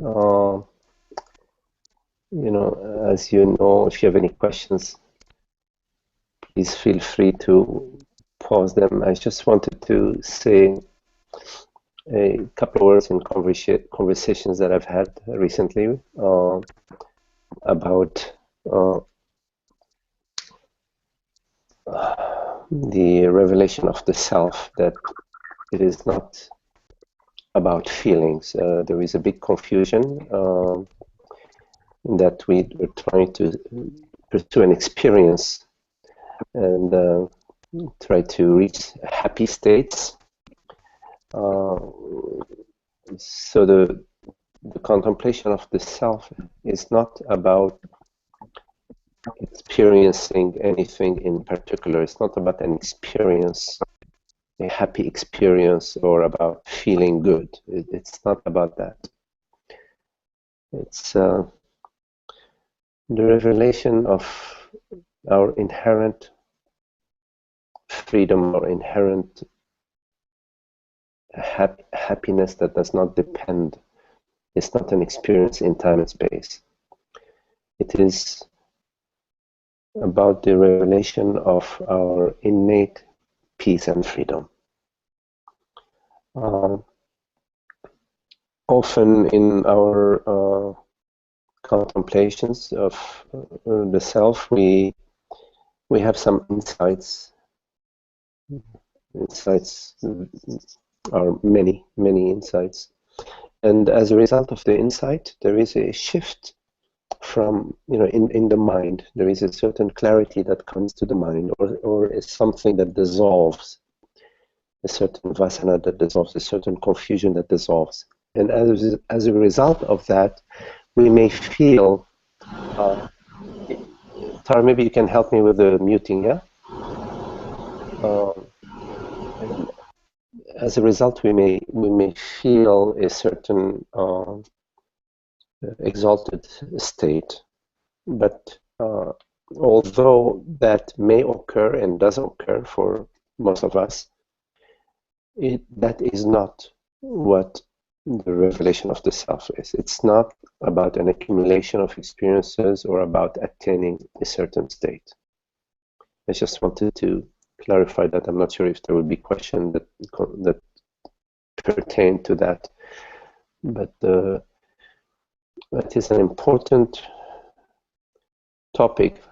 Uh, as you know, if you have any questions, please feel free to pause them. I just wanted to say a couple of words in conversations that I've had recently about the revelation of the self, that it is not about feelings. There is a big confusion that we're trying to pursue an experience and try to reach happy states. So the contemplation of the self is not about experiencing anything in particular. It's not about an experience, a happy experience, or about feeling good. It's not about that. It's the revelation of our inherent freedom or inherent happiness that does not depend. It's not an experience in time and space. It is about the revelation of our innate peace and freedom. Often in our contemplations of the self, we have some insights. Insights are many insights, and as a result of the insight, there is a shift from, in the mind. There is a certain clarity that comes to the mind, or is something that dissolves, a certain vasana that dissolves, a certain confusion that dissolves. And as a result of that, we may feel, Tara, maybe you can help me with the muting, yeah? As a result, we may feel a certain exalted state, but although that may occur and does occur for most of us, that is not what the revelation of the self is. It's not about an accumulation of experiences or about attaining a certain state. I just wanted to clarify that. I'm not sure if there would be questions that pertain to that, but that is an important topic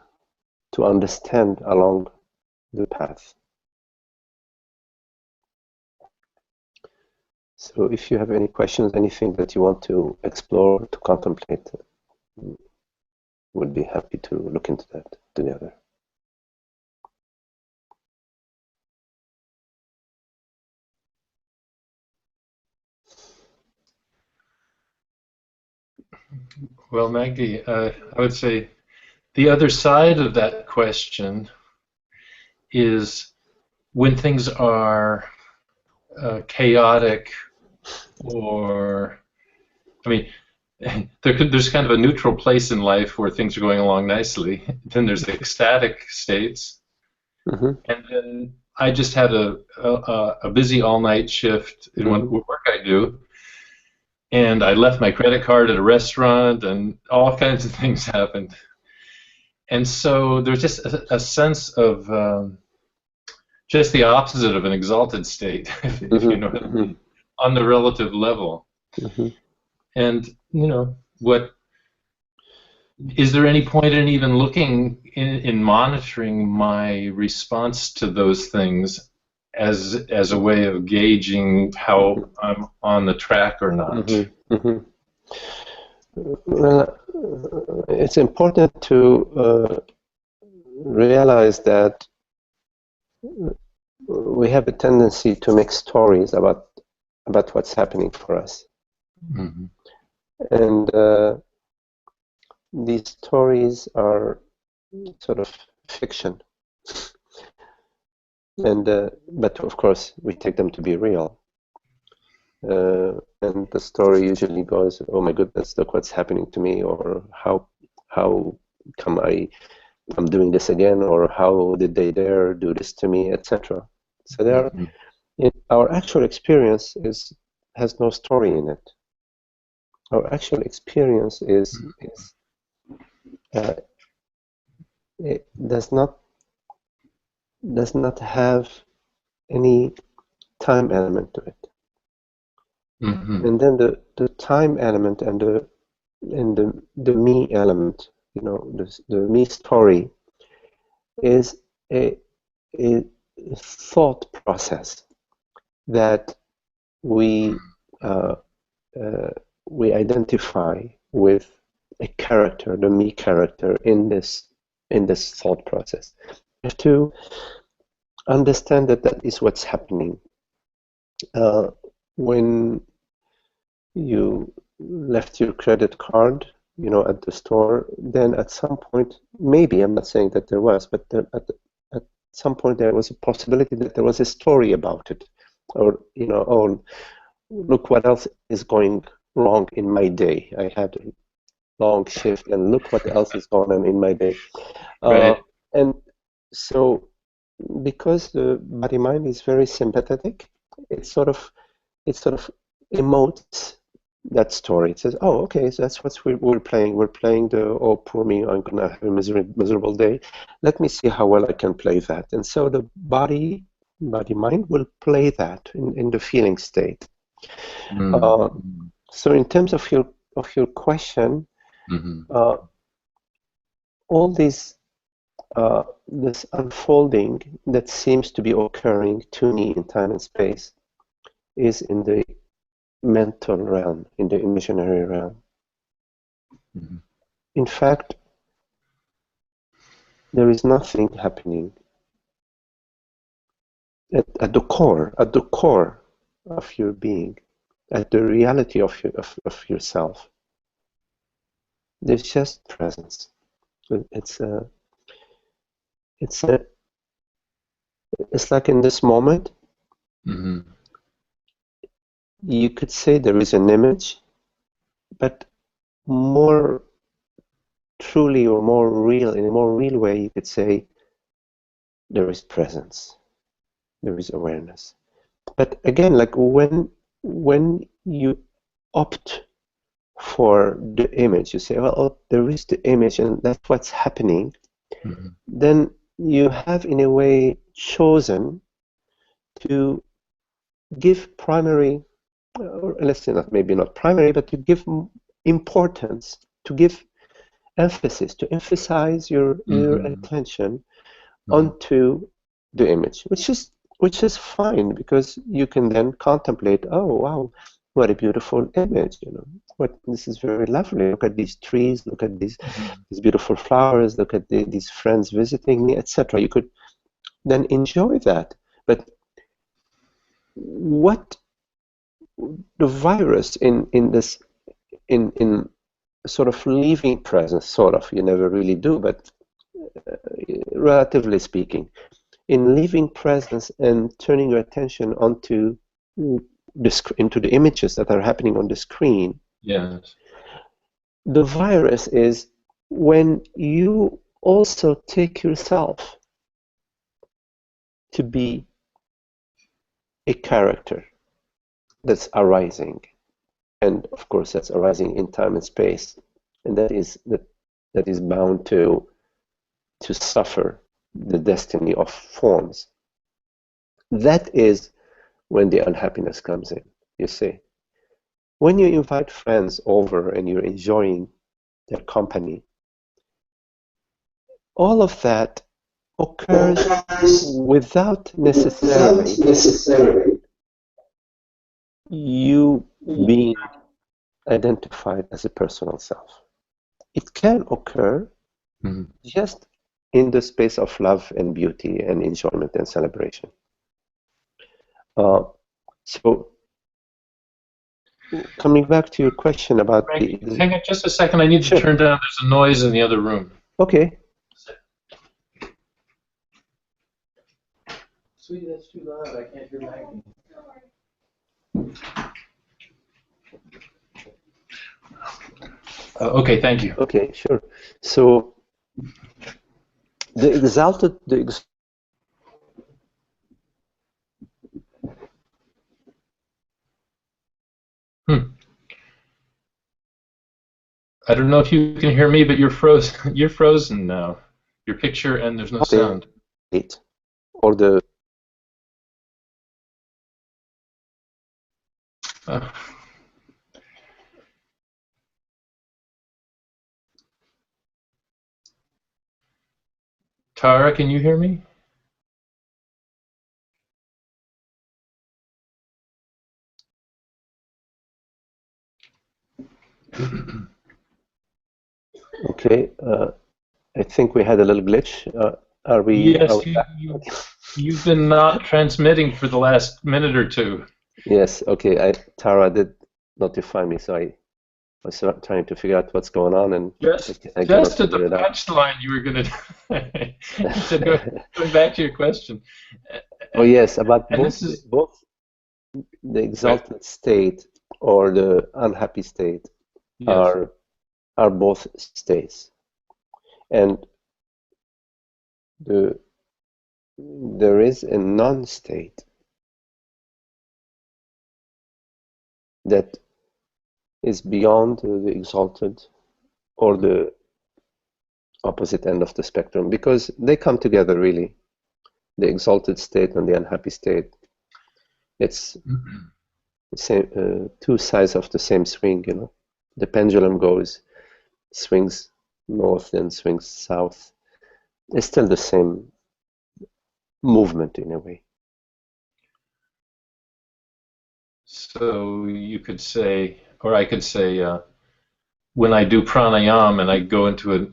to understand along the path. So if you have any questions, anything that you want to explore, to contemplate, would be happy to look into that together. Well, Magdi, I would say the other side of that question is when things are chaotic, or, I mean, there's kind of a neutral place in life where things are going along nicely. Then there's ecstatic states. Mm-hmm. And then I just had a busy all-night shift in what work I do. And I left my credit card at a restaurant, and all kinds of things happened. And so there's just a sense of just the opposite of an exalted state, if you know what I mean, on the relative level. And, what is there any point in even looking in monitoring my response to those things as a way of gauging how I'm on the track or not? Well, it's important to realize that we have a tendency to make stories about what's happening for us. And these stories are sort of fiction. And but of course we take them to be real. And the story usually goes, oh my goodness, look what's happening to me, or how come I'm doing this again, or how did they dare do this to me, etc. So our actual experience has no story in it. our actual experience uh, it does not have any time element to it. Mm-hmm. And then the time element and the me element, you know, the me story is a thought process that we uh, uh, we identify with a character, the me character in this thought process. You have to understand that that is what's happening. When you left your credit card, you know, at the store, then at some point, maybe, I'm not saying that there was, but at some point there was a possibility that there was a story about it, or, you know, oh, look what else is going wrong in my day. I had a long shift, and look what else is going on in my day. Uh, Right. and so, because the body mind is very sympathetic, it sort of emotes that story. It says, "Oh, okay, so that's what we're playing. We're playing the oh, poor me, I'm gonna have a miserable day. Let me see how well I can play that." And so the body mind will play that in the feeling state. Uh, Mm-hmm. so in terms of your question, Mm-hmm. uh, all this unfolding that seems to be occurring to me in time and space is in the mental realm, in the imaginary realm. Mm-hmm. In fact, there is nothing happening at the core of your being, at the reality of yourself. There's just presence. It's a, it's a, it's like in this moment, Mm-hmm. you could say there is an image, but more truly or more real, in a more real way, you could say there is presence, there is awareness. But again, like when you opt for the image, you say, well, oh, there is the image and that's what's happening, Mm-hmm. then you have in a way chosen to give primary, or let's say not maybe not primary, but to give importance, to give emphasis, to emphasize your Mm-hmm. attention Mm-hmm. onto the image, which is fine because you can then contemplate, oh wow, what a beautiful image, you know, what this is very lovely. Look at these trees, look at these beautiful flowers, look at these friends visiting me, etc. You could then enjoy that. But what the virus in this in sort of leaving presence, sort of, you never really do, but relatively speaking, in leaving presence and turning your attention onto into the images that are happening on the screen, Yes. the virus is when you also take yourself to be a character that's arising, and of course that's arising in time and space, and that is bound to suffer the destiny of forms. That is when the unhappiness comes in, you see. When you invite friends over and you're enjoying their company, all of that occurs without necessarily you being identified as a personal self. It can occur Mm-hmm. just in the space of love and beauty and enjoyment and celebration. Uh, so coming back to your question about Frank, the hang on just a second. I need to sure, turn down. There's a noise in the other room. okay, Sweetie, that's too loud. I can't hear Maggie. Okay, thank you. okay, sure. So the exalted, Hmm. I don't know if you can hear me, but you're frozen. You're frozen now. Your picture and there's no sound. State or the Uh, Tara, can you hear me? okay. I think we had a little glitch. Are we? Are Yes, we back? you've been not transmitting for the last minute or two. Yes. Okay. Tara did notify me, so I was trying to figure out what's going on, and Just I cannot just at the figure it out. punchline, you were going to. You said going back to your question, Oh yes, about and this is both the right. exalted state or the unhappy state Yes. are are both states, and the there is a non-state that is beyond the exalted or the opposite end of the spectrum, because they come together really, the exalted state and the unhappy state. It's the same, two sides of the same swing, you know. The pendulum swings north and swings south. It's still the same movement in a way. So you could say, or I could say, when I do pranayam and I go into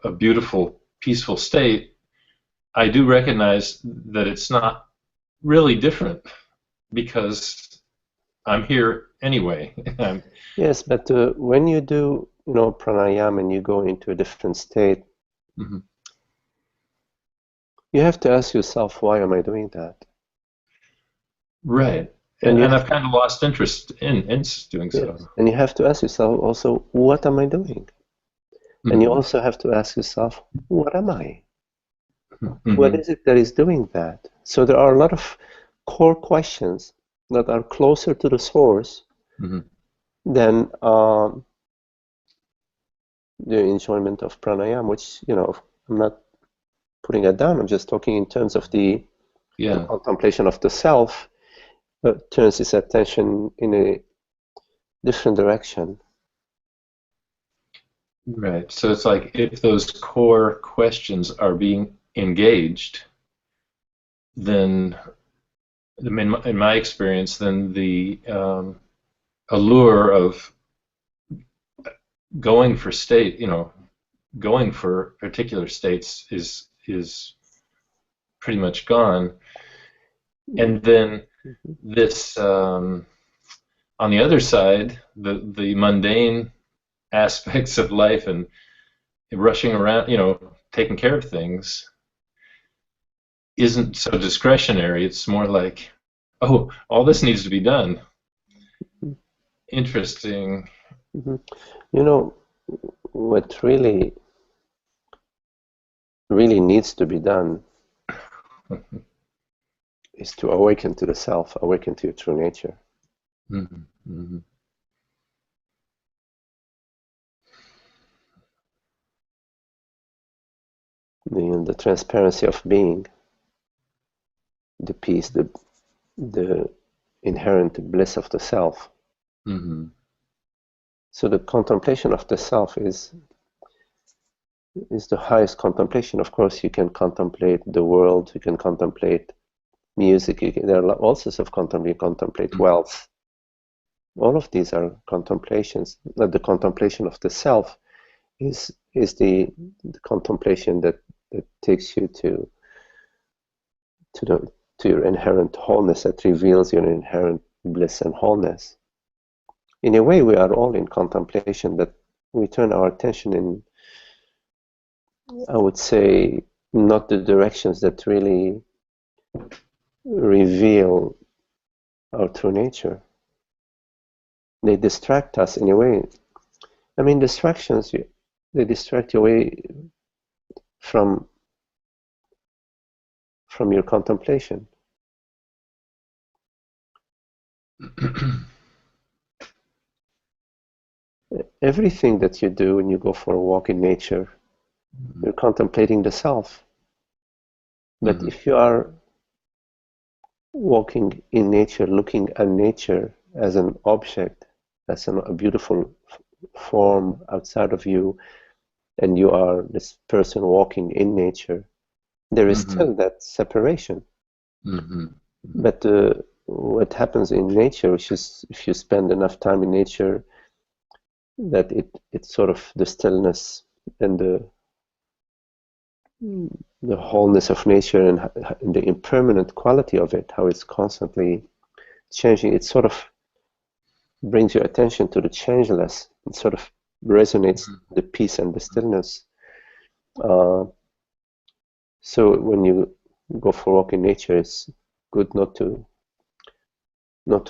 a beautiful, peaceful state, I do recognize that it's not really different because I'm here anyway. Yes, but when you do, you know, pranayama and you go into a different state, Mhm. you have to ask yourself, why am I doing that? Right. And you And have I've kind of lost interest in doing yes, so. and you have to ask yourself also, what am I doing? And you Hmm. also have to ask yourself, what am I? What Hmm. is it that is doing that? So there are a lot of core questions that are closer to the source Hmm. than the enjoyment of pranayama, which, you know, I'm not putting it down. I'm just talking in terms of the Yeah. contemplation of the self turns its attention in a different direction. Right. So it's like if those core questions are being engaged, then in my experience, then the allure of going for state, going for particular states is pretty much gone. And then Mhm. this, on the other side, the mundane aspects of life and rushing around, taking care of things isn't so discretionary. It's more like, oh, all this needs to be done. Interesting. Mhm. You know, what really needs to be done is to awaken to the self, awaken to your true nature. Hmm. Hmm. The transparency of being, the peace, the inherent bliss of the self. Hmm. So the contemplation of the self is the highest contemplation. Of course, you can contemplate the world, you can contemplate music, there are all sorts of contemplation, contemplate wealth. All of these are contemplations. But the contemplation of the self is the contemplation that takes you to the to your inherent wholeness, that reveals your inherent bliss and wholeness. In a way, we are all in contemplation, but we turn our attention in, I would say, not the directions that really reveal our true nature. They distract us in a way. I mean, distractions, they distract you away from your contemplation. everything that you do when you go for a walk in nature, you're contemplating the self. But if you are walking in nature, looking at nature as an object, as a beautiful form outside of you, and you are this person walking in nature, there is still that separation. But what happens in nature, which is if you spend enough time in nature, that it's sort of the stillness and the wholeness of nature and the impermanent quality of it, how it's constantly changing. It sort of brings your attention to the changeless. It sort of resonates the peace and the stillness. So when you go for a walk in nature, it's good not to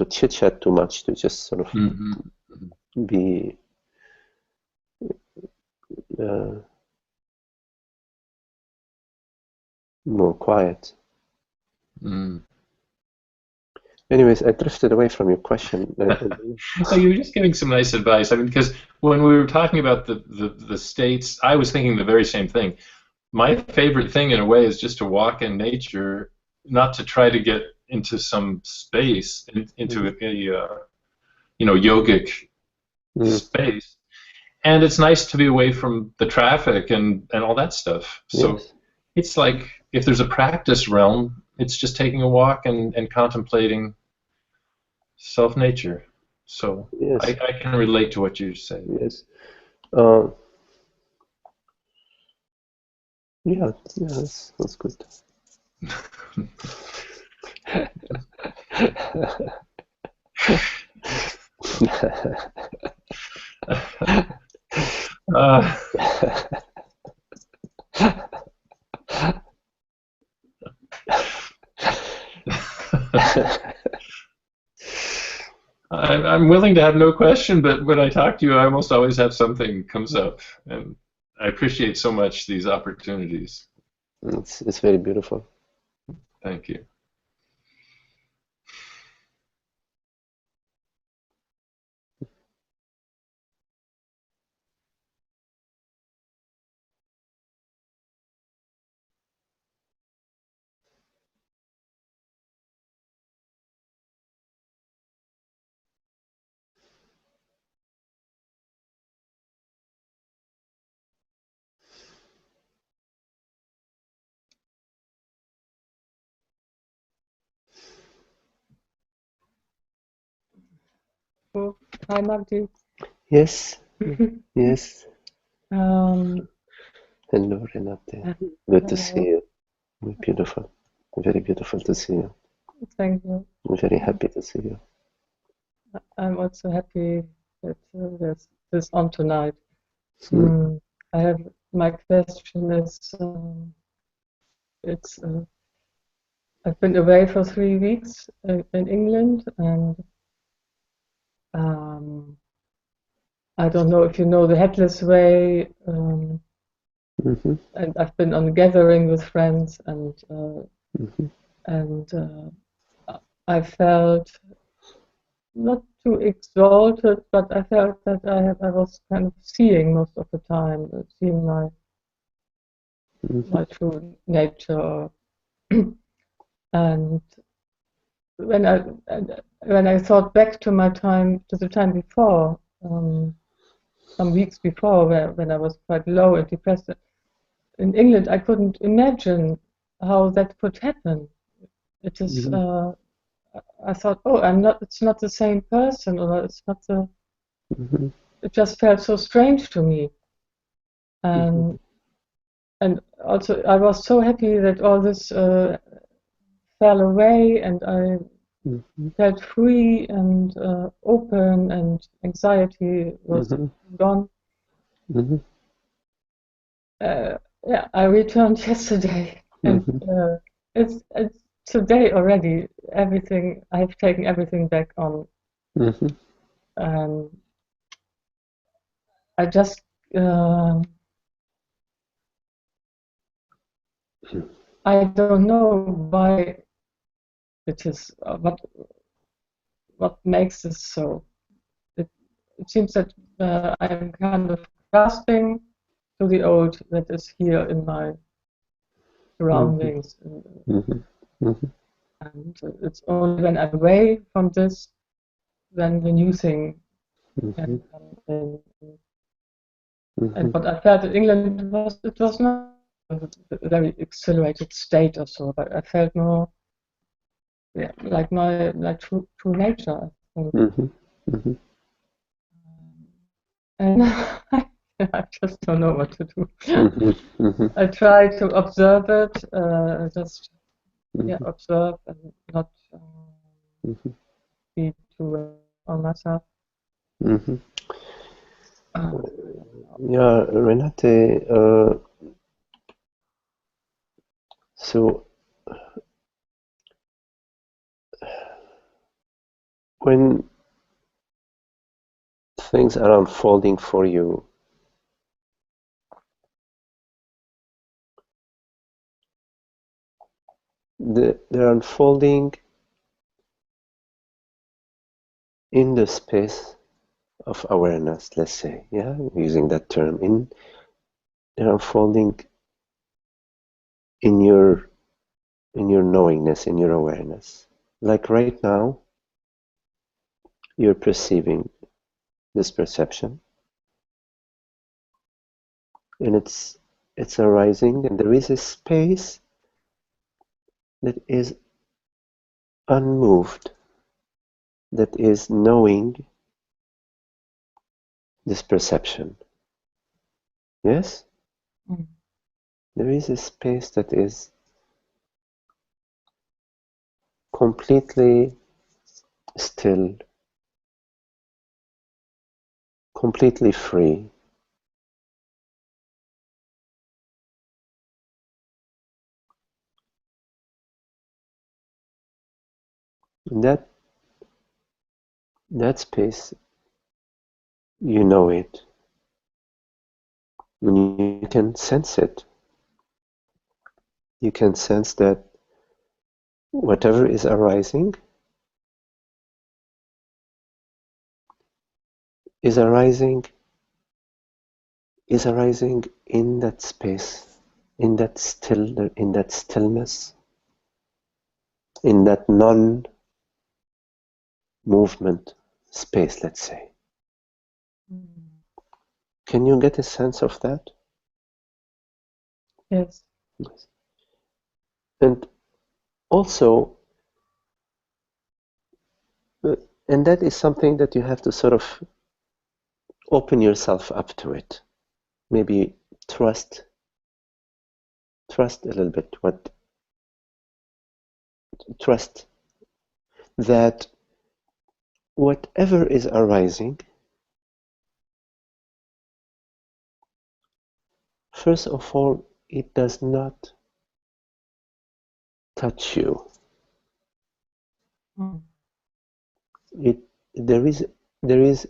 chit chat too much, to just sort of be more quiet. Anyways, I drifted away from your question. So you were just giving some nice advice. I mean, because when we were talking about the states, I was thinking the very same thing. My favorite thing, in a way, is just to walk in nature, not to try to get into some space, into a yogic space. And it's nice to be away from the traffic and all that stuff. So it's like, if there's a practice realm, it's just taking a walk and contemplating self-nature. So I can relate to what you say. Yes. Yeah, that's good. I'm willing to have no question, but when I talk to you, I almost always have something comes up, and I appreciate so much these opportunities. It's very beautiful. Thank you. Oh, hi, Magdi. Yes, yes. Um, Hello, Renate. Good to see you. Beautiful. Very beautiful to see you. Thank you. I'm very happy to see you. I'm also happy that there's this on tonight. I have, my question is, I've been away for 3 weeks in England, and I don't know if you know the Headless Way, and I've been on a gathering with friends, and I felt not too exalted, but I felt that I was kind of seeing most of the time, seeing my true nature. And when I thought back to the time before, some weeks before, when I was quite low and depressed in England, I couldn't imagine how that could happen. It is. I thought, oh, it's not the same person, or it's not the. It just felt so strange to me, and also I was so happy that all this fell away, and I felt free and open, and anxiety was gone. Yeah, I returned yesterday, and it's today already. Everything, I've taken everything back on, and I just I don't know why it is, what makes this so. it seems that I am kind of grasping to the old that is here in my surroundings. And it's only when I'm away from this, then the new thing can come in. And what I felt in England it was not a very accelerated state or so, but I felt more, like true nature. I think. And I just don't know what to do. I try to observe it, just observe and not be too on myself. Yeah, Renate, so when things are unfolding for you, they're unfolding in the space of awareness, let's say, using that term. They're unfolding in your knowingness, in your awareness. Like right now, you're perceiving this perception, and it's arising, and there is a space that is unmoved, that is knowing this perception. Yes? There is a space that is completely still, completely free. And that space, you know it, and you can sense it. You can sense that whatever is arising is arising in that space, in that stillness, in that non-movement space, let's say. Can you get a sense of that? Yes. And also, and that is something that you have to sort of open yourself up to it. Maybe trust a little bit. Trust that whatever is arising, first of all, it does not touch you. There is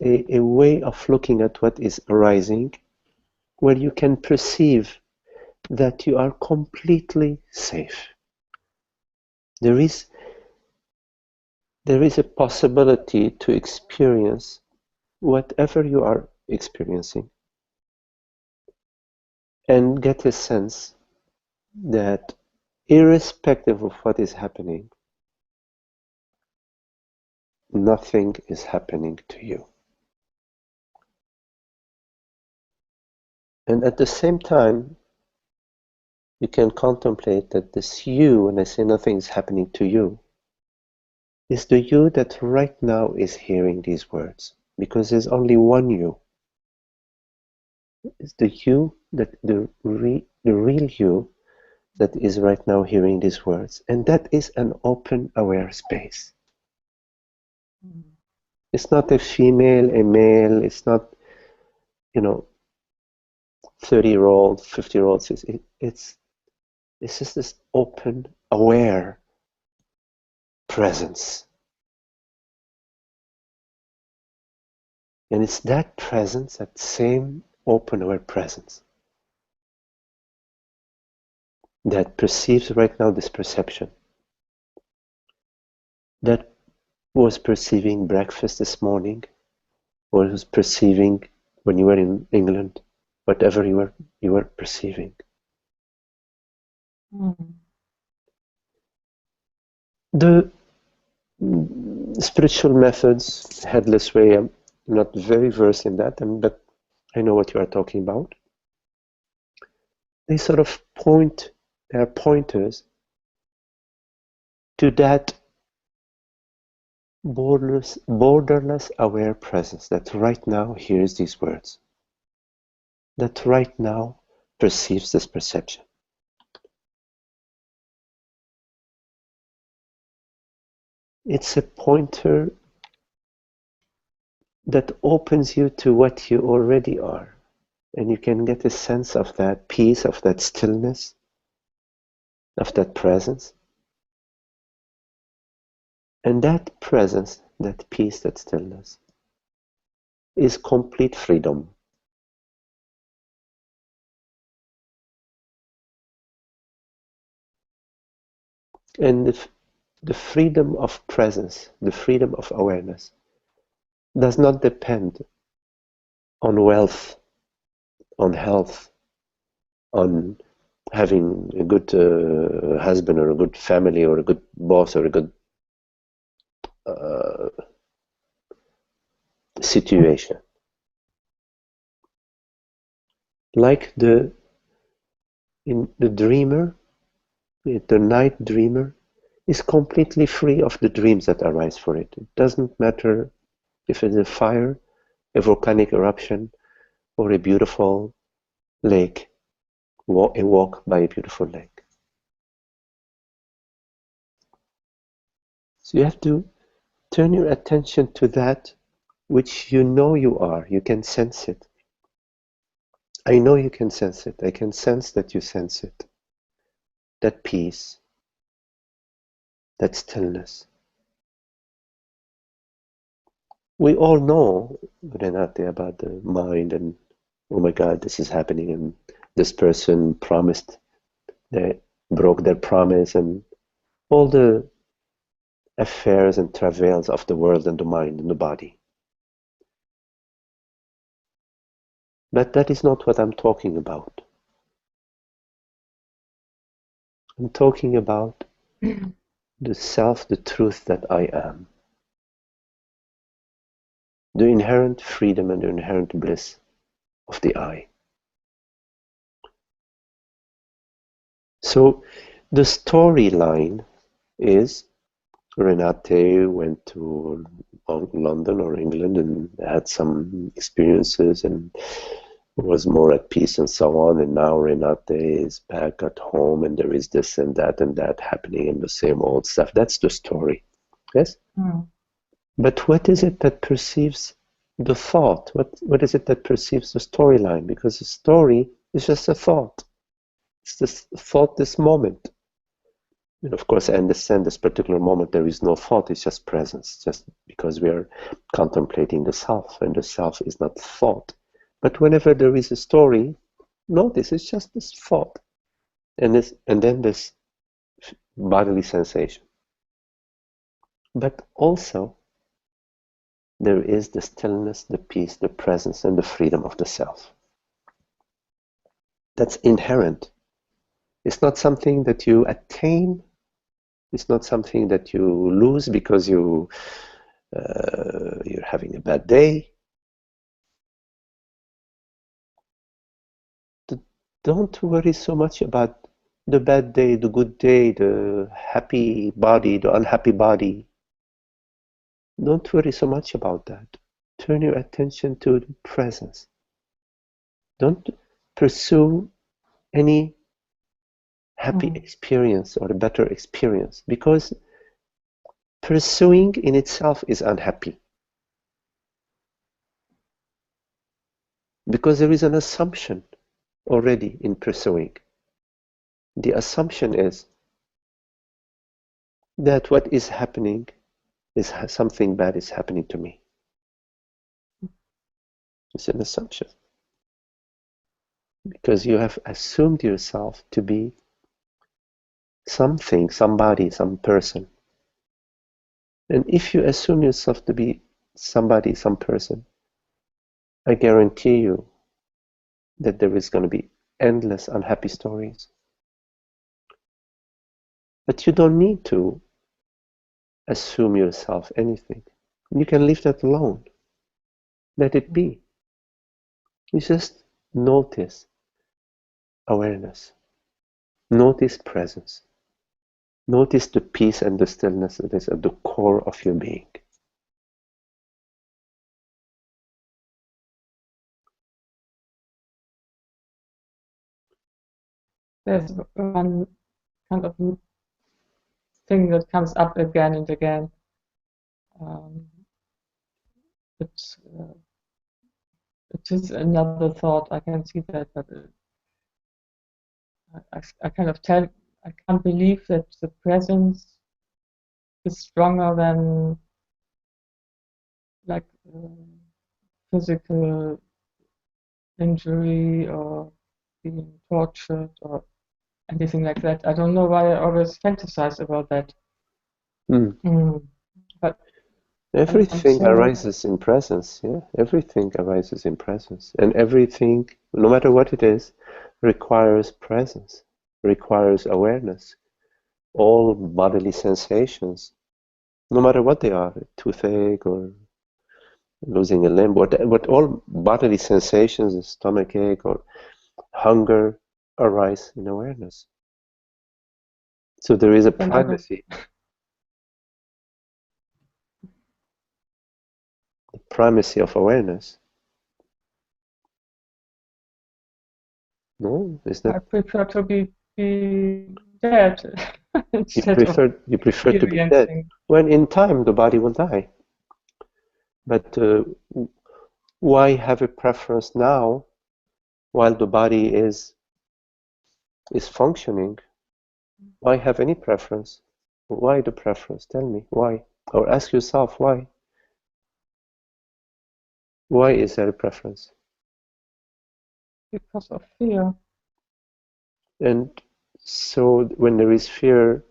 a way of looking at what is arising where you can perceive that you are completely safe. There is a possibility to experience whatever you are experiencing and get a sense that irrespective of what is happening, nothing is happening to you. And at the same time, you can contemplate that this you, when I say nothing is happening to you, is the you that right now is hearing these words. Because there's only one you. It's the you, the real you that is right now hearing these words. And that is an open, aware space. It's not a female, a male, it's not, 30-year-old, 50-year-old. It's just this open, aware presence. And it's that presence, that same open, aware presence, that perceives right now this perception, that was perceiving breakfast this morning, or was perceiving when you were in England, whatever you were perceiving. The spiritual methods, headless way, I'm not very versed in that, but I know what you are talking about. They sort of they are pointers to that borderless aware presence that right now hears these words, that right now perceives this perception. It's a pointer that opens you to what you already are, and you can get a sense of that peace, of that stillness, of that presence. And that presence, that peace, that stillness is complete freedom. And the freedom of presence, the freedom of awareness, does not depend on wealth, on health, on having a good husband or a good family or a good boss or a good situation. Like the dreamer, the night dreamer is completely free of the dreams that arise for it. It doesn't matter if it's a fire, a volcanic eruption, or a beautiful lake, a walk by a beautiful lake. So you have to turn your attention to that which you know you are. You can sense it. I know you can sense it. I can sense that you sense it. That peace, that stillness. We all know, Renate, about the mind and, oh my God, this is happening, and this person promised, they broke their promise, and all the affairs and travails of the world and the mind and the body. But that is not what I'm talking about. I'm talking about the self, the truth that I am. The inherent freedom and the inherent bliss of the I. So the storyline is Renate went to London or England and had some experiences and was more at peace and so on, and now Renate is back at home and there is this and that happening and the same old stuff. That's the story. Yes? But what is it that perceives the thought? What is it that perceives the storyline? Because the story is just a thought. It's this thought, this moment. And of course, I understand this particular moment there is no thought, it's just presence, just because we are contemplating the self, and the self is not thought. But whenever there is a story, notice it's just this thought, and then this bodily sensation. But also, there is the stillness, the peace, the presence, and the freedom of the self. That's inherent. It's not something that you attain. It's not something that you lose because you're having a bad day. Don't worry so much about the bad day, the good day, the happy body, the unhappy body. Don't worry so much about that. Turn your attention to the presence. Don't pursue any happy experience or a better experience, because pursuing in itself is unhappy. Because there is an assumption already in pursuing. The assumption is that what is happening is something bad is happening to me. It's an assumption. Because you have assumed yourself to be something, somebody, some person. And if you assume yourself to be somebody, some person, I guarantee you that there is going to be endless unhappy stories. But you don't need to assume yourself anything. You can leave that alone. Let it be. You just notice awareness. Notice presence. Notice the peace and the stillness that is at the core of your being. There's one kind of thing that comes up again and again. It's it is another thought. I can see that, but I kind of tell. I can't believe that the presence is stronger than like physical injury or being tortured or anything like that. I don't know why I always fantasize about that. But everything arises in presence, yeah. Everything arises in presence, and everything, no matter what it is, requires presence, requires awareness. All bodily sensations, no matter what they are, toothache or losing a limb, what all bodily sensations, a stomach ache or hunger, arise in awareness. So there is a primacy. The primacy of awareness. No, is that? I prefer to be dead. You prefer to be dead. When in time the body will die. But why have a preference now while the body is functioning? Why have any preference? Why the preference? Tell me why. Or ask yourself why. Why is there a preference? Because of fear. And so when there is fear,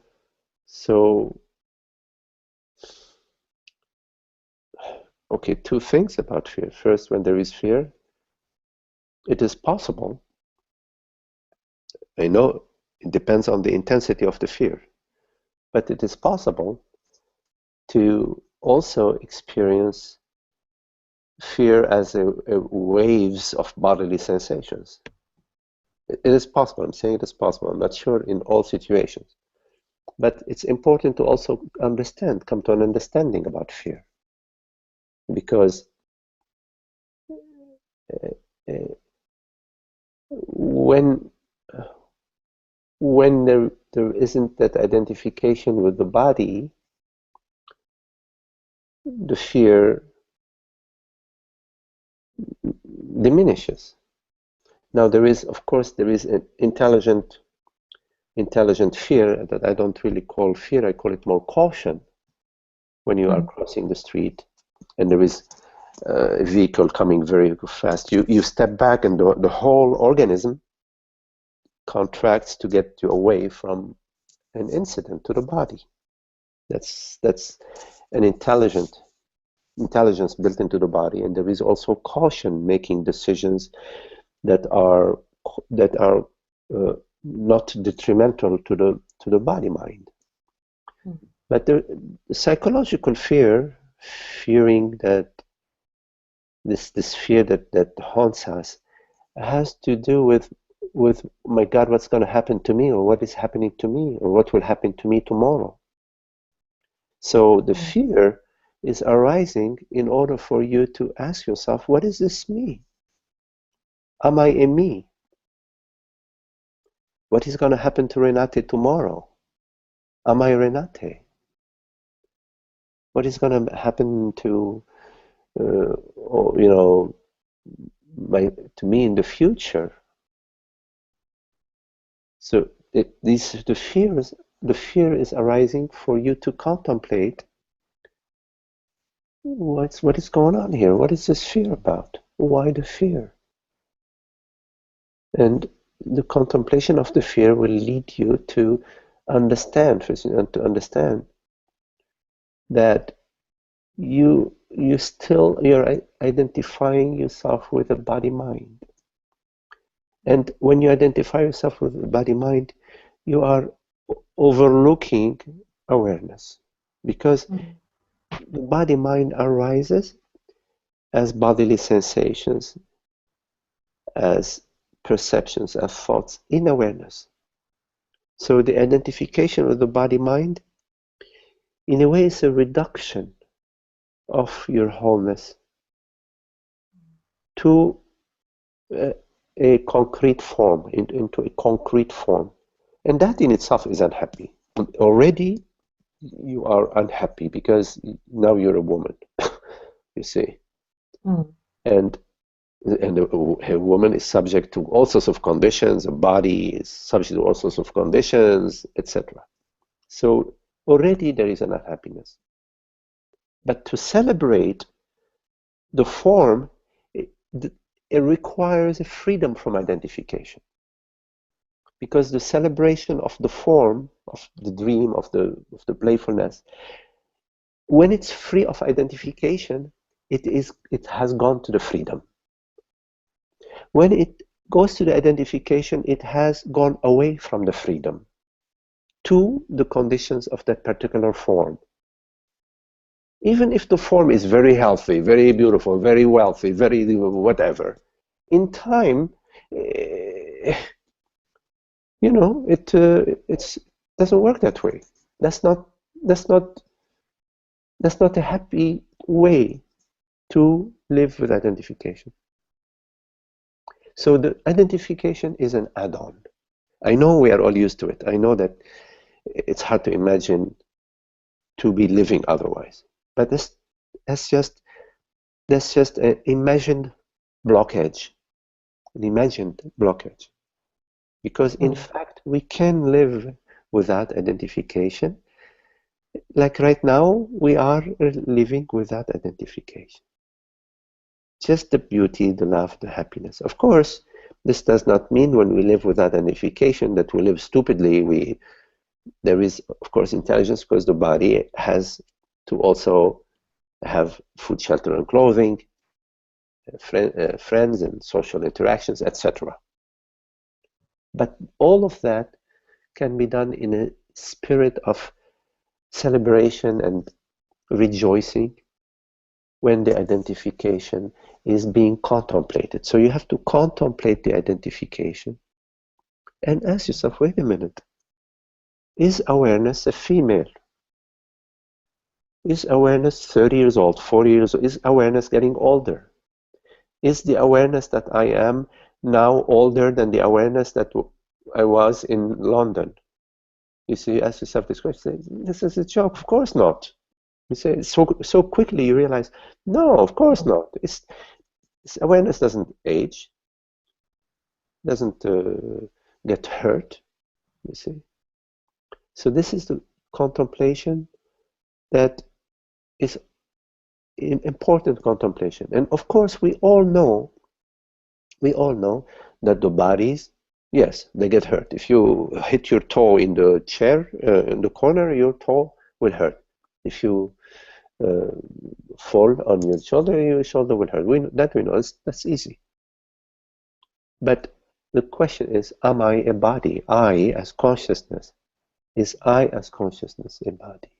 okay, two things about fear. First, when there is fear, it is possible. I know it depends on the intensity of the fear, but it is possible to also experience fear as a waves of bodily sensations. It is possible. I'm saying it is possible. I'm not sure in all situations. But it's important to also understand, come to an understanding about fear. Because when there isn't that identification with the body, the fear diminishes. Now of course there is an intelligent fear that I don't really call fear, I call it more caution. When you are crossing the street and there is a vehicle coming very fast, you step back and the whole organism contracts to get you away from an incident to the body. That's an intelligence built into the body, and there is also caution, making decisions that are not detrimental to the body mind. But the psychological fearing that this fear that haunts us has to do with my God, what's going to happen to me, or what is happening to me, or what will happen to me tomorrow. So the fear is arising in order for you to ask yourself, what is this me? Am I a me? What is going to happen to Renate tomorrow? Am I Renate? What is going to happen to to me in the future? So the fear is arising for you to contemplate what is going on here. What is this fear about? Why the fear? And the contemplation of the fear will lead you to understand that you you're identifying yourself with the body-mind. And when you identify yourself with the body-mind, you are overlooking awareness, because the body-mind arises as bodily sensations, as perceptions, as thoughts in awareness. So the identification with the body-mind, in a way, is a reduction of your wholeness to a concrete form, into a concrete form. And that in itself is unhappy. Already you are unhappy because now you're a woman, you see. And a woman is subject to all sorts of conditions, a body is subject to all sorts of conditions, etc. So already there is an unhappiness. But to celebrate the form, it requires a freedom from identification. Because the celebration of the form, of the dream, of the playfulness, when it's free of identification, it has gone to the freedom. When it goes to the identification, it has gone away from the freedom to the conditions of that particular form. Even if the form is very healthy, very beautiful, very wealthy, very whatever, in time, it doesn't work that way. That's not a happy way to live with identification. So the identification is an add-on. I know we are all used to it. I know that it's hard to imagine to be living otherwise. But that's just an imagined blockage, because in fact we can live without identification. Like right now, we are living without identification. Just the beauty, the love, the happiness. Of course, this does not mean when we live without identification that we live stupidly. There is, of course, intelligence, because the body has to also have food, shelter, and clothing, friends and social interactions, etc. But all of that can be done in a spirit of celebration and rejoicing when the identification is being contemplated. So you have to contemplate the identification and ask yourself, wait a minute, is awareness a female? Is awareness 30 years old, 40 years old? Is awareness getting older? Is the awareness that I am now older than the awareness that I was in London? You see, ask yourself this question, this is a joke. Of course not. You say so quickly you realize, no, of course not. Awareness doesn't age, doesn't get hurt, you see. So this is the contemplation that is important contemplation. And of course we all know that the bodies, yes, they get hurt. If you hit your toe in the chair, in the corner, your toe will hurt. If you fall on your shoulder will hurt. We know. That's easy. But the question is, am I a body? I as consciousness. Is I as consciousness a body?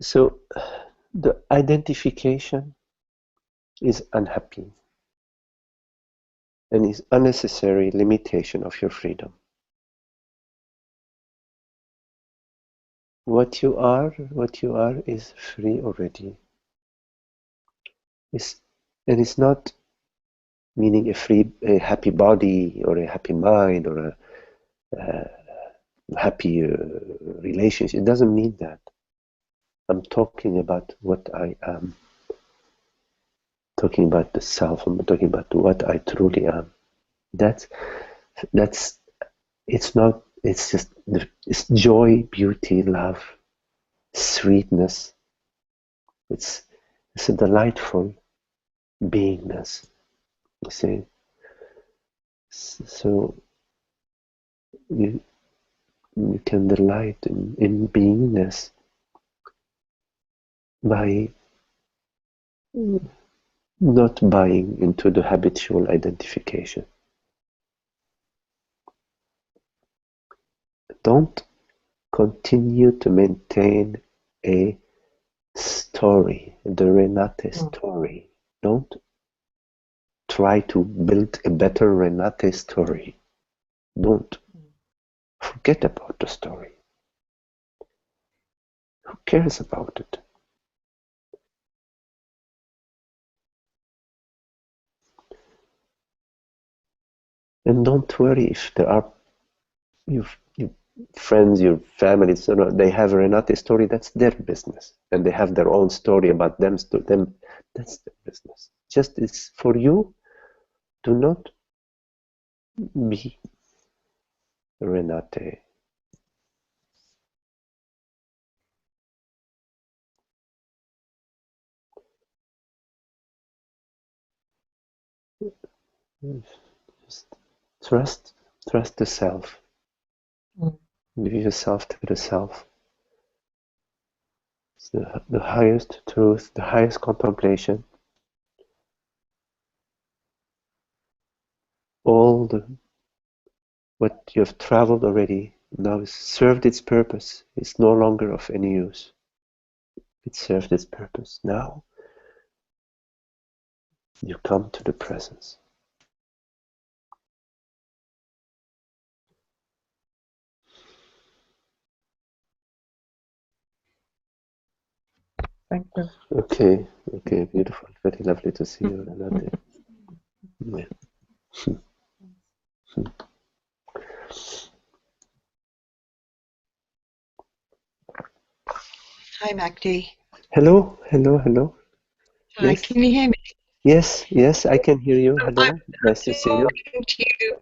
So the identification is unhappy and is unnecessary limitation of your freedom. What you are is free already. And it's not meaning a happy body or a happy mind or a happy relationship. It doesn't mean that. I'm talking about what I am. Talking about the self. I'm talking about what I truly am. It's joy, beauty, love, sweetness. It's a delightful beingness, you see. So You can delight in beingness by not buying into the habitual identification. Don't continue to maintain a story, the Renate story. Don't try to build a better Renate story. Don't forget about the story. Who cares about it? And don't worry if there are your friends, your family, so they have a Renate story, that's their business. And they have their own story about them, that's their business. Just it's for you, do not be Renate. Just trust the self. Give yourself to the self. It's the highest truth, the highest contemplation. All what you have traveled already now has served its purpose. It's no longer of any use. It served its purpose. Now you come to the presence. Thank you. Okay, beautiful. Very lovely to see you, Renate. Yeah. Hi, Magdi. Hello. Hi, Yes, can you hear me? yes, I can hear you. Hello, nice to see you. Talking to you.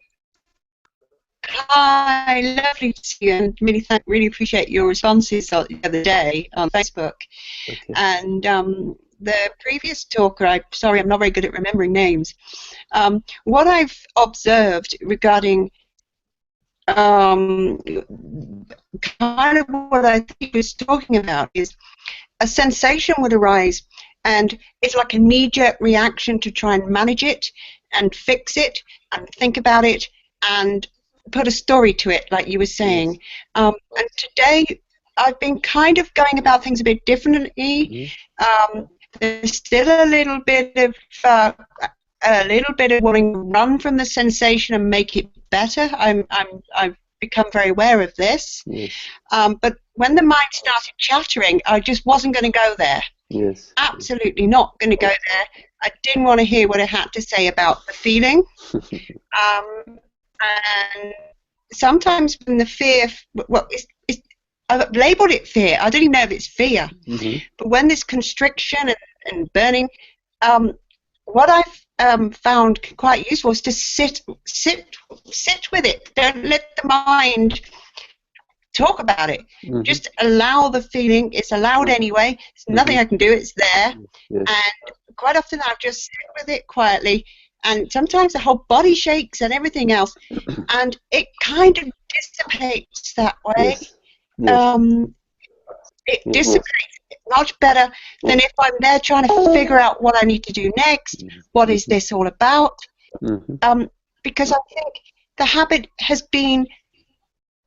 Hi, lovely to see you, and really appreciate your responses the other day on Facebook. Okay. And the previous talker, sorry, I'm not very good at remembering names. What I've observed regarding kind of what I think he was talking about is a sensation would arise, and it's like a knee-jerk reaction to try and manage it and fix it and think about it and put a story to it, like you were saying. Yes. And today I've been kind of going about things a bit differently. There's still a little bit of wanting to run from the sensation and make it better. I've become very aware of this. Yes. But when the mind started chattering, I just wasn't going to go there. Yes. Absolutely not going to go there. I didn't want to hear what it had to say about the feeling. And sometimes when the fear, I've labeled it fear. I don't even know if it's fear. But when there's constriction and burning, what I've found quite useful is to sit with it. Don't let the mind talk about it. Just allow the feeling. It's allowed anyway. There's nothing I can do. It's there. Yes. And quite often I'll just sit with it quietly. And sometimes the whole body shakes and everything else. And it kind of dissipates that way. Yes. It dissipates much better than if I'm there trying to figure out what I need to do next. What is this all about? Because I think the habit has been,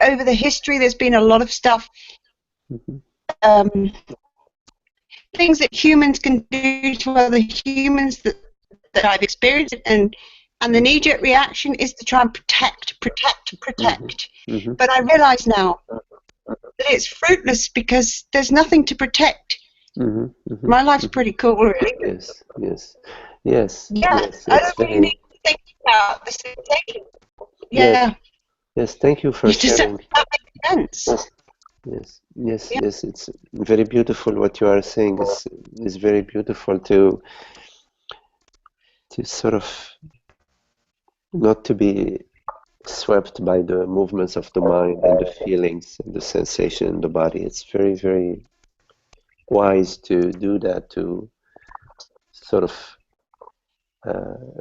over the history, there's been a lot of stuff, things that humans can do to other humans that I've experienced, and the knee-jerk reaction is to try and protect. But I realise now that it's fruitless because there's nothing to protect. My life's pretty cool, really. Yes. I don't really need to think about the sensation. Yes, thank you for sharing. That makes sense. Yes. It's very beautiful what you are saying. It's very beautiful to sort of not to be swept by the movements of the mind and the feelings and the sensation in the body. It's very, very wise to do that, to sort of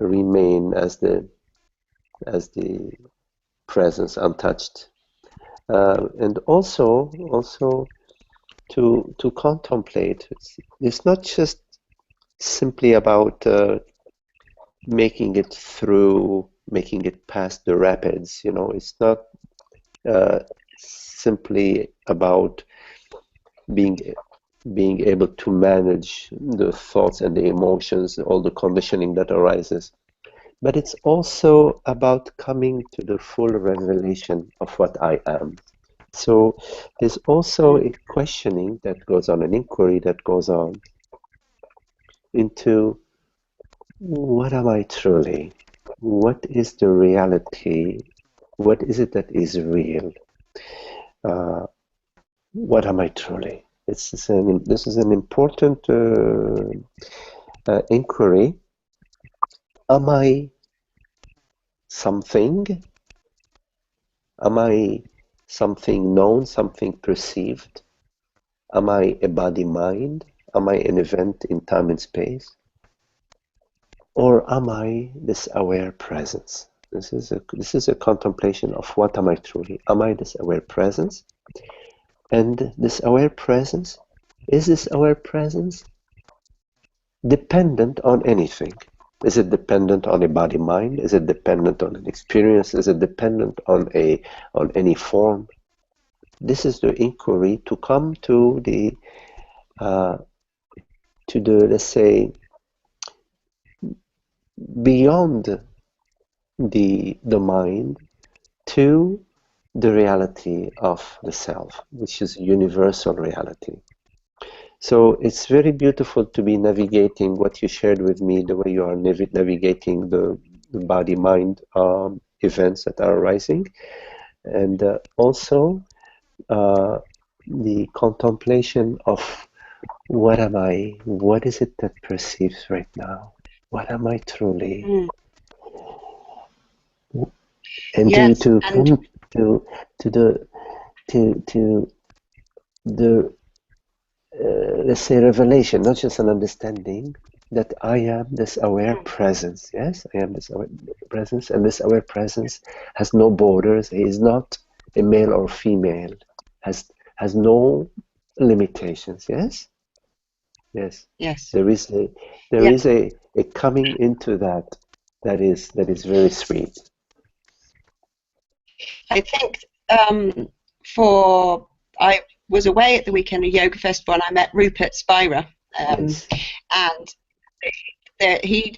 remain as the presence untouched. and also to contemplate. It's not just simply about making it through, making it past the rapids. You know, it's not simply about being able to manage the thoughts and the emotions, all the conditioning that arises. But it's also about coming to the full revelation of what I am. So there's also a questioning that goes on, an inquiry that goes on into what am I truly? What is the reality? What is it that is real? What am I truly? This is an important inquiry. Am I something? Am I something known, something perceived? Am I a body-mind? Am I an event in time and space? Or am I this aware presence? This is a contemplation of what am I truly? Am I this aware presence? And this aware presence, is this aware presence dependent on anything? Is it dependent on a body-mind? Is it dependent on an experience? Is it dependent on any form? This is the inquiry to come to the let's say beyond the mind to the reality of the self, which is universal reality. So it's very beautiful to be navigating what you shared with me, the way you are navigating the body-mind events that are arising, and also the contemplation of what am I? What is it that perceives right now? What am I truly? And Yes, to come to the let's say revelation, not just an understanding, that I am this aware presence. Yes, I am this aware presence, and this aware presence has no borders. He is not a male or female. Has no limitations. Yes. Yes. yes. There is a coming into that is very sweet. I think I was away at the weekend at Yoga Festival and I met Rupert Spira, Yes. and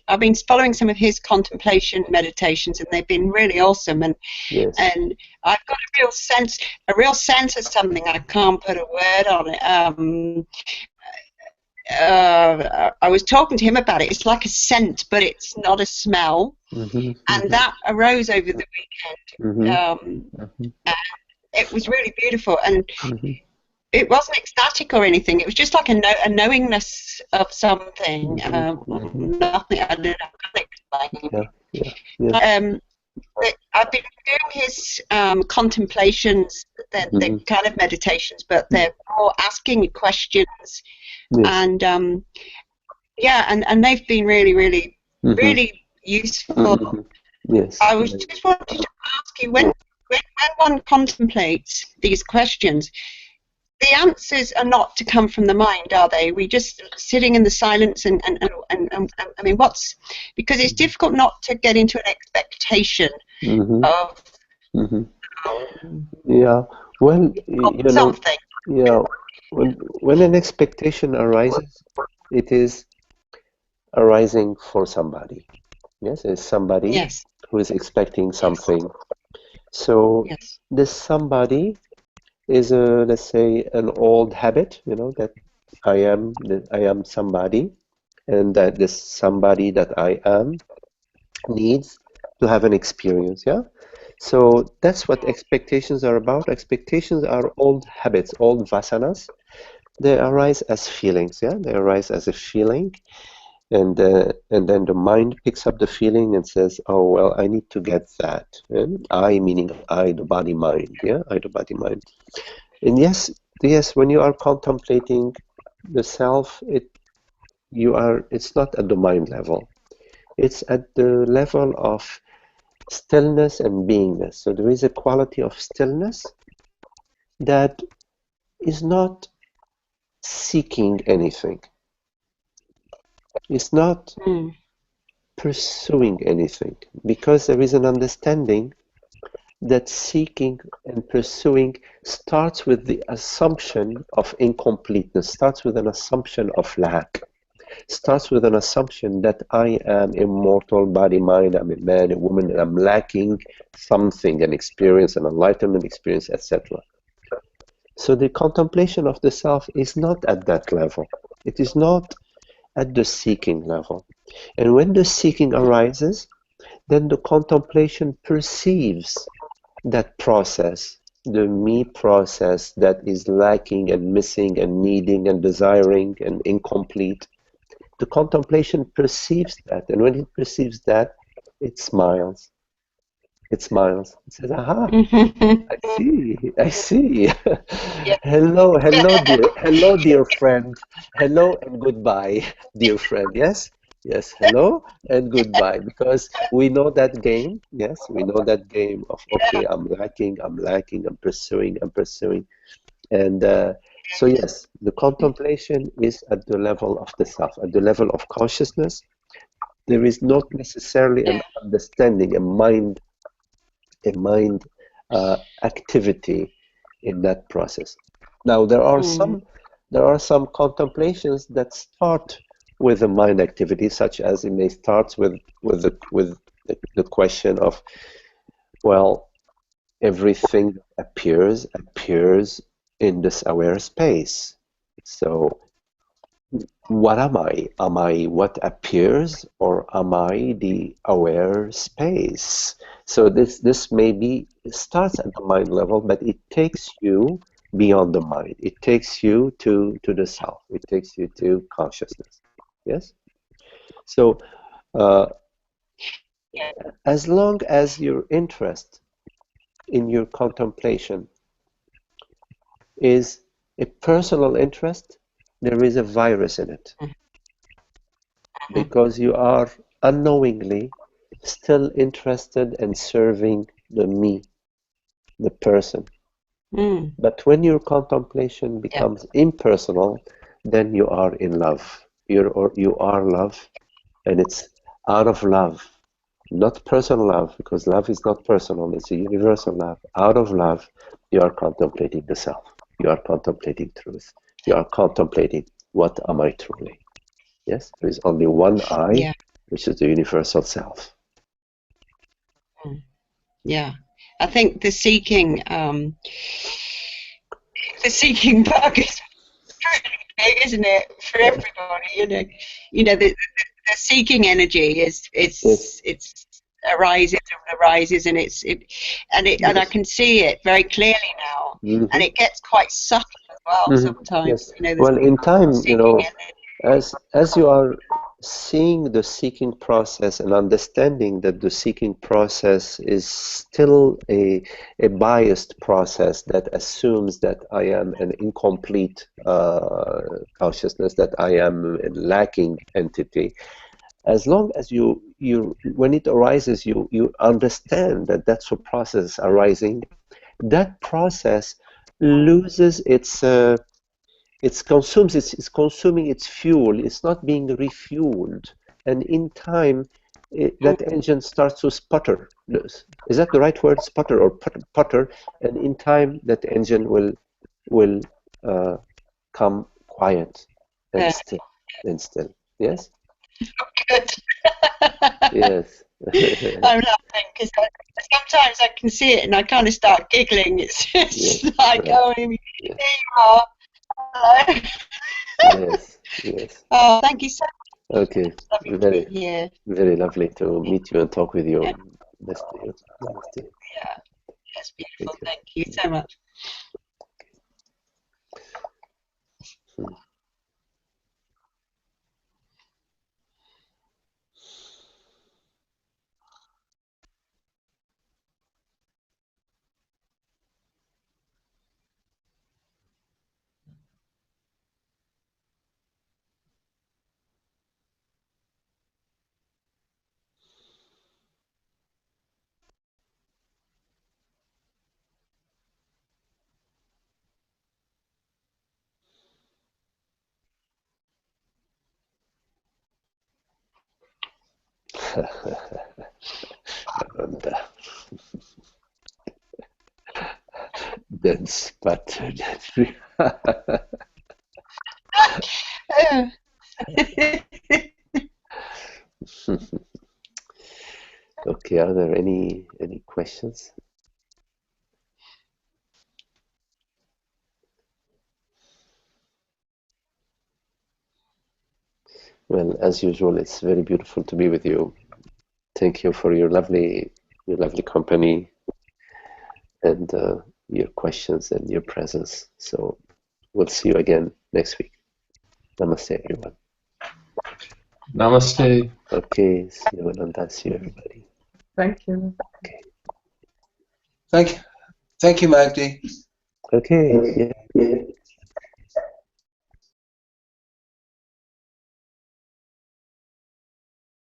I've been following some of his contemplation meditations and they've been really awesome, and Yes. and I've got a real sense of something. I can't put a word on it. I was talking to him about it. It's like a scent, but it's not a smell. And that arose over the weekend. And it was really beautiful, and it wasn't ecstatic or anything. It was just like a knowingness of something. Nothing. I don't know. I can't explain. I've been doing his contemplations. They're kind of meditations, but they're more asking questions. Yes. And and they've been really, really, really useful. Yes. I was just wanted to ask you, when one contemplates these questions, the answers are not to come from the mind, are they? We just sitting in the silence and I mean, because it's difficult not to get into an expectation of yeah. Well, you know, something. yeah. When an expectation arises, it is arising for somebody. Yes, it's somebody who is expecting something. So this somebody is let's say an old habit, you know, that I am somebody, and that this somebody that I am needs to have an experience. Yeah. So that's what expectations are about. Expectations are old habits, old vasanas. They arise as feelings. Yeah, they arise as a feeling. And then the mind picks up the feeling and says, "Oh well, I need to get that." And I, meaning I, the body mind. Yeah, I, the body mind. And yes, when you are contemplating the self, it's not at the mind level. It's at the level of stillness and beingness. So there is a quality of stillness that is not seeking anything. It's not pursuing anything, because there is an understanding that seeking and pursuing starts with the assumption of incompleteness, starts with an assumption of lack, starts with an assumption that I am immortal, body, mind, I'm a man, a woman, and I'm lacking something, an experience, an enlightenment experience, etc. So the contemplation of the self is not at that level. It is not at the seeking level. And when the seeking arises, then the contemplation perceives that process, the me process that is lacking and missing and needing and desiring and incomplete. The contemplation perceives that, and when it perceives that, it smiles. It smiles. It says, aha, I see, I see. Hello, hello, dear friend. Hello and goodbye, dear friend. Yes, yes, hello and goodbye. Because we know that game. Yes, we know that game of, okay, I'm lacking, I'm pursuing, And so, yes, the contemplation is at the level of the self, at the level of consciousness. There is not necessarily an understanding, a mind activity in that process. Now there are some contemplations that start with a mind activity, such as it may start with the question of, well, everything appears in this aware space. So what am I? Am I what appears, or am I the aware space? So this maybe starts at the mind level, but it takes you beyond the mind. It takes you to the self. It takes you to consciousness. Yes. So as long as your interest in your contemplation is a personal interest, there is a virus in it, because you are unknowingly still interested in serving the me, the person. But when your contemplation becomes impersonal, then you are in love. You are love, and it's out of love, not personal love, because love is not personal, it's a universal love. Out of love, you are contemplating the self. You are contemplating truth. You are contemplating, what am I truly? Yes, there is only one I, which is the universal self. Yeah, I think the seeking bug is pretty big, isn't it, for everybody? The seeking energy is it's arises, and and I can see it very clearly now, and it gets quite subtle as well sometimes. Yes. Well, in time, energy. as you are seeing the seeking process and understanding that the seeking process is still a biased process that assumes that I am an incomplete consciousness, that I am a lacking entity. As long as you when it arises, you understand that that's a process arising. That process loses it's consuming its fuel. It's not being refueled, and in time, that engine starts to sputter. Is that the right word, sputter or putter? And in time, that engine will come quiet and still. Yes. Good. Yes. I'm laughing because sometimes I can see it and I kind of start giggling. It's just like, oh, here you are. Hello. Yes. Yes. Oh, thank you so much. Okay. Very lovely to meet you and talk with you. Nice to you. Yeah, that's beautiful. Thank you so much. And then sputtered. Okay, are there any questions? Well, as usual, it's very beautiful to be with you. Thank you for your lovely company and your questions and your presence. So we'll see you again next week. Namaste, everyone. Namaste. Okay, see you and see you, everybody. Thank you. Okay. Thank you, Magdi. Okay. Yeah.